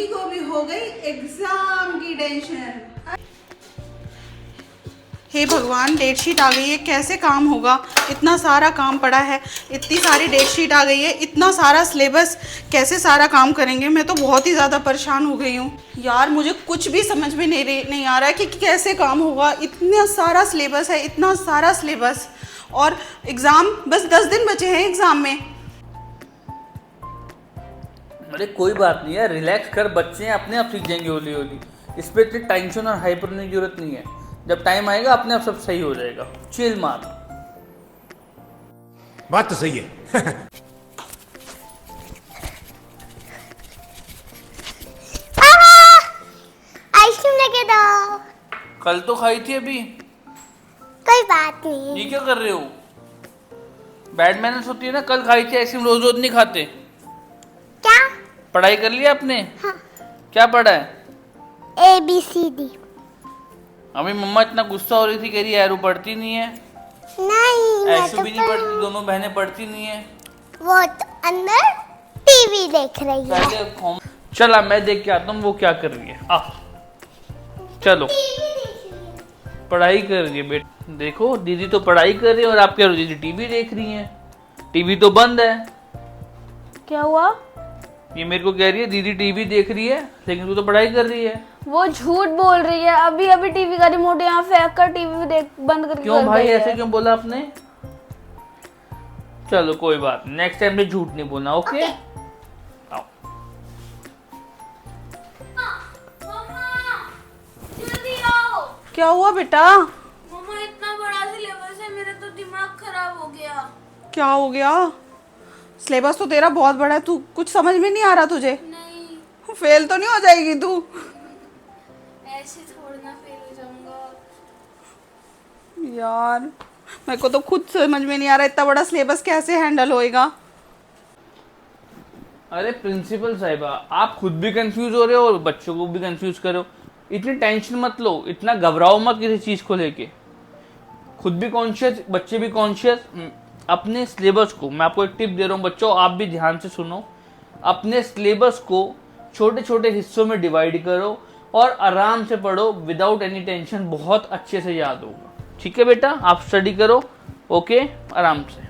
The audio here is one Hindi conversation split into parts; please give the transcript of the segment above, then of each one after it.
मम्मी को भी हो गई एग्जाम की टेंशन। हे भगवान, डेट शीट आ गई है, कैसे काम होगा? इतना सारा काम पड़ा है, इतनी सारी डेट शीट आ गई है, इतना सारा सिलेबस, कैसे सारा काम करेंगे? मैं तो बहुत ही ज़्यादा परेशान हो गई हूँ यार। मुझे कुछ भी समझ में नहीं आ रहा है कि कैसे काम होगा। इतना सारा सिलेबस है, इतना सारा सिलेबस, और एग्ज़ाम बस 10 दिन बचे हैं एग्ज़ाम में। अरे कोई बात नहीं है, रिलैक्स कर, बच्चे हैं, अपने आप सीख जाएंगे हौली हौली। इस पर इतनी टेंशन और हाइपर होने की जरूरत नहीं है। जब टाइम आएगा अपने आप सब सही हो जाएगा। चिल मार। बात तो सही है। आइसक्रीम लेके दो। कल तो खाई थी अभी। कोई बात नहीं। ये क्या कर रहे हो? बैड मैनर्स होती है ना। कल खाई थी आइसक्रीम, रोज रोज नहीं खाते। क्या? पढ़ाई कर लिया आपने? हाँ। क्या पढ़ा है? ABCD। अभी मम्मा इतना गुस्सा हो रही थी, कह रही ऐरू पढ़ती नहीं है। नहीं, मैं ऐशू तो भी नहीं पढ़ती, दोनों बहनें पढ़ती नहीं है। वो तो अंदर टीवी देख रही है। पहले चला मैं देख के आता हूँ वो क्या कर रही है। आ चलो, टीवी देख रही है। पढ़ाई कर रही है बेटा। देखो दीदी तो पढ़ाई कर रही है और आप कह रहे हो दीदी टीवी देख रही है। टीवी तो बंद है। क्या हुआ? ये मेरे को कह रही है दीदी टीवी देख रही है, लेकिन तू तो पढ़ाई कर रही है। वो झूठ बोल रही है। अभी अभी टीवी का रिमोट यहाँ फेंक कर टीवी देख बंद करके क्यों कर भाई, गई है। ऐसे क्यों बोला आपने? चलो कोई बात नहीं, नेक्स्ट टाइम में झूठ नहीं बोलना। ओके आओ। जल्दी आओ। क्या हुआ बेटा? मम्मा इतना बड़ा सिलेबस है, मेरा तो दिमाग खराब हो गया। क्या हो गया? सिलेबस तो तेरा बहुत बड़ा है, तू कुछ समझ में नहीं आ रहा तुझे? नहीं, फेल तो नहीं हो जाएगी तू? ऐसे थोड़ी ना फेल हो जाऊंगा। यार मेरे को तो खुद समझ में नहीं आ रहा, इतना बड़ा सिलेबस कैसे हैंडल होएगा? अरे प्रिंसिपल साहिबा, आप खुद भी कंफ्यूज हो रहे हो और बच्चों को भी कंफ्यूज करो। इतनी टेंशन मत लो, इतना घबराओ मत किसी चीज को लेके। खुद भी कॉन्शियस, बच्चे भी कॉन्शियस। अपने सिलेबस को, मैं आपको एक टिप दे रहा हूँ बच्चों, आप भी ध्यान से सुनो। अपने सिलेबस को छोटे छोटे हिस्सों में डिवाइड करो और आराम से पढ़ो, विदाउट एनी टेंशन। बहुत अच्छे से याद होगा। ठीक है बेटा, आप स्टडी करो। ओके, आराम से।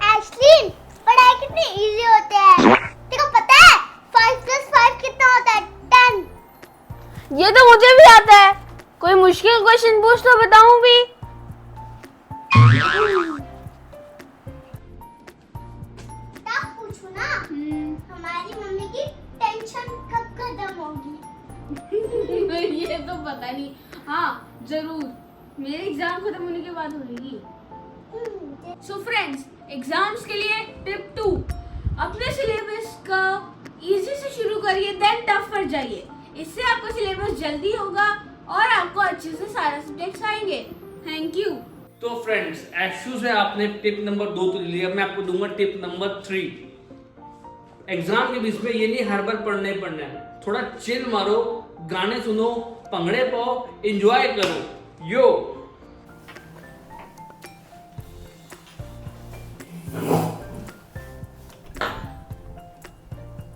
एशलिन, पढ़ाई कितनी इजी होती है। तेरे को पता है 5 + 5 कितना होता है? 10। ये तो मुझे भी आता है। कोई मुश्किल क्वेश्चन पूछ तो बताऊं भी। तब पूछो ना। हमारी मम्मी की टेंशन कब खत्म होगी? ये तो पता नहीं। हाँ जरूर, मेरे एग्जाम खत्म होने के बाद होगी। सो फ्रेंड्स, एग्जाम्स के लिए टिप 2, अपने सिलेबस का इजी से शुरू करिए, देन टफ पर जाइए। इससे आपका सिलेबस जल्दी होगा और आपको अच्छे से सारे सब्जेक्ट्स आएंगे। Thank you. तो फ्रेंड्स, ऐशू से आपने टिप नंबर 2 तो लिया, मैं आपको दूंगा टिप नंबर 3। एग्जाम के बीच में ये नहीं हर बार पढ़ना ही पढ़ना है। थोड़ा चिल मारो, गाने सुनो, पंगड़े पाओ, एंजॉय करो। यो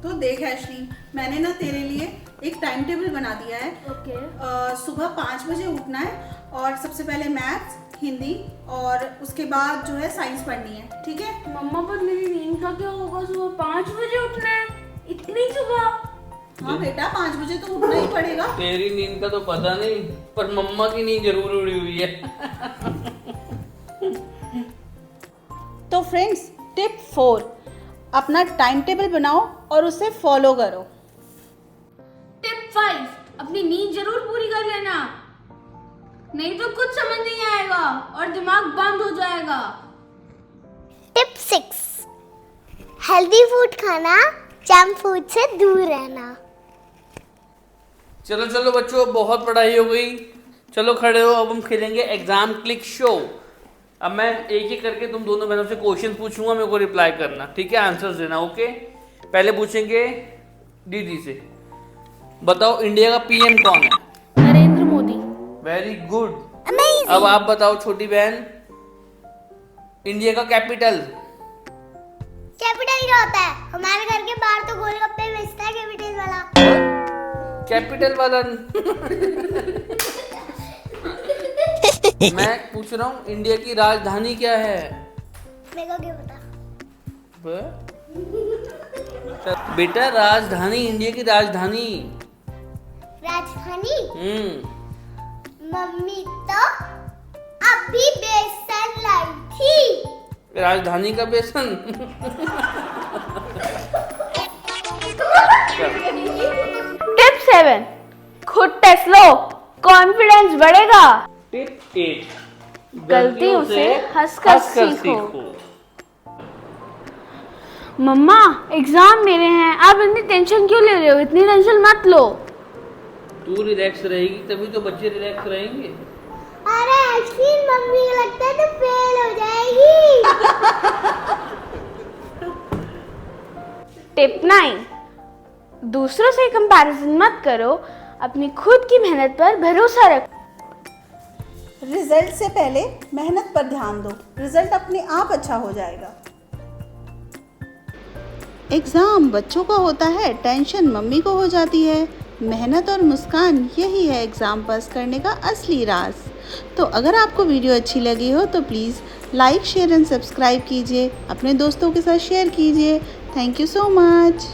तो देख ऐशली, मैंने ना तेरे लिए एक टाइम टेबल बना दिया है। ओके। सुबह 5 बजे उठना है और सबसे पहले मैथ्स, हिंदी और उसके बाद जो है साइंस पढ़नी है। ठीक है? मम्मा, पर मेरी नींद का क्या होगा? सुबह 5 बजे उठना है? इतनी सुबह? हाँ बेटा, 5 बजे तो उठना ही पड़ेगा। तेरी नींद का तो पता नहीं, पर मम्मा की नींद जरूर उड़ी हुई है। तो फ्रेंड्स, टिप 4, अपना टाइम टेबल बनाओ और उसे फॉलो करो। टिप 5, अपनी नींद जरूर पूरी कर लेना, नहीं तो कुछ समझ नहीं आएगा और दिमाग बंद हो जाएगा। टिप 6, हेल्दी फूड खाना, जंक फूड से दूर रहना। चलो चलो बच्चों, बहुत पढ़ाई हो गई। चलो खड़े हो, अब हम खेलेंगे एग्जाम क्लिक शो। अब मैं एक एक करके तुम दोनों बहनों से क्वेश्चन पूछूंगा, मेरे को रिप्लाई करना। ठीक है? आंसर्स देना। ओके, पहले पूछेंगे दीदी से। बताओ इंडिया का पीएम कौन है? Narendra Modi. Very good. Amazing. अब आप बताओ छोटी बहन। इंडिया का कैपिटल। कैपिटल क्या होता है? हमारे घर के बाहर तो गोलगप्पे बेचता है कैपिटल वाला। कैपिटल वाला मैं पूछ रहा हूँ इंडिया की राजधानी क्या है? मेरे को क्या पता? बेटा राजधानी, इंडिया की राजधानी। राजधानी? हम्म। मम्मी तो अभी बेसन लाई थी। राजधानी का बेसन। टिप 7, खुद टेस्ट लो, कॉन्फिडेंस बढ़ेगा। टिप 8, गलतियों से हंसकर सीखो। मम्मा एग्जाम मेरे हैं, आप इतनी टेंशन क्यों ले रहे हो? इतनी टेंशन मत लो। तू रिलैक्स रहेगी तभी तो बच्चे रिलैक्स रहेंगे। अरे एक्चुअली मम्मी को लगता है तो फेल हो जाएगी। टिप 9, दूसरों से कंपैरिजन मत करो, अपनी खुद की मेहनत पर भरोसा रखो। रिजल्ट से पहले मेहनत पर ध्यान दो, रिजल्ट अपने आप अच्छा हो जाएगा। एग्ज़ाम बच्चों का होता है, टेंशन मम्मी को हो जाती है। मेहनत और मुस्कान यही है एग्ज़ाम पास करने का असली राज। तो अगर आपको वीडियो अच्छी लगी हो तो please like, share and subscribe कीजिए, अपने दोस्तों के साथ शेयर कीजिए। Thank you so much.